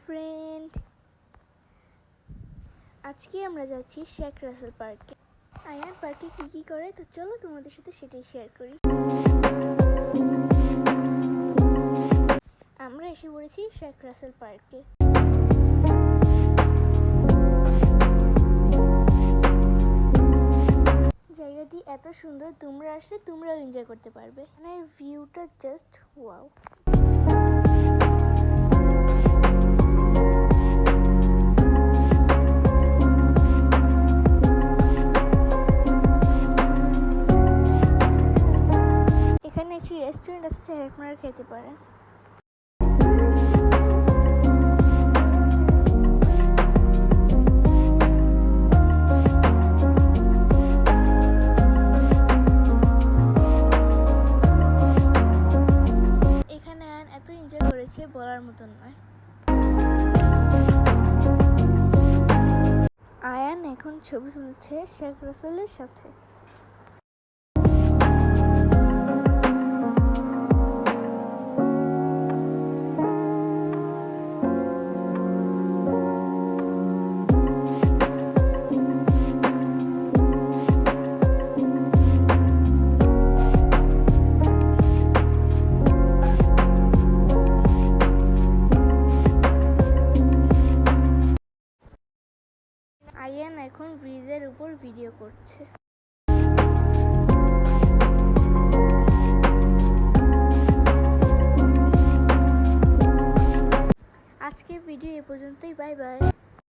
Friend, আজকে আমরা যাচ্ছি শেখ রাসেল পার্কে। আয়ান পার্কে কি করে তো চলো তোমাদের সাথে সেটাই শেয়ার করি। আমরা এসে পড়েছি শেখ রাসেল পার্কে। জায়গাটি এত সুন্দর, তোমরা আসলে তোমরাও এনজয় করতে পারবে। মানে ভিউটা জাস্ট ওয়াও। এখানে একটি রেস্টুরেন্ট আছে, আপনারা খেতে পারেন। এখানে এত এনজয় করেছে বলার মতন নয়। আয়ান এখন ছবি তুলছে শেখ রাসেলের সাথে। আয়ান এখন ব্রিজের উপর ভিডিও করছে। আজকের ভিডিও এ পর্যন্তই, বাই বাই।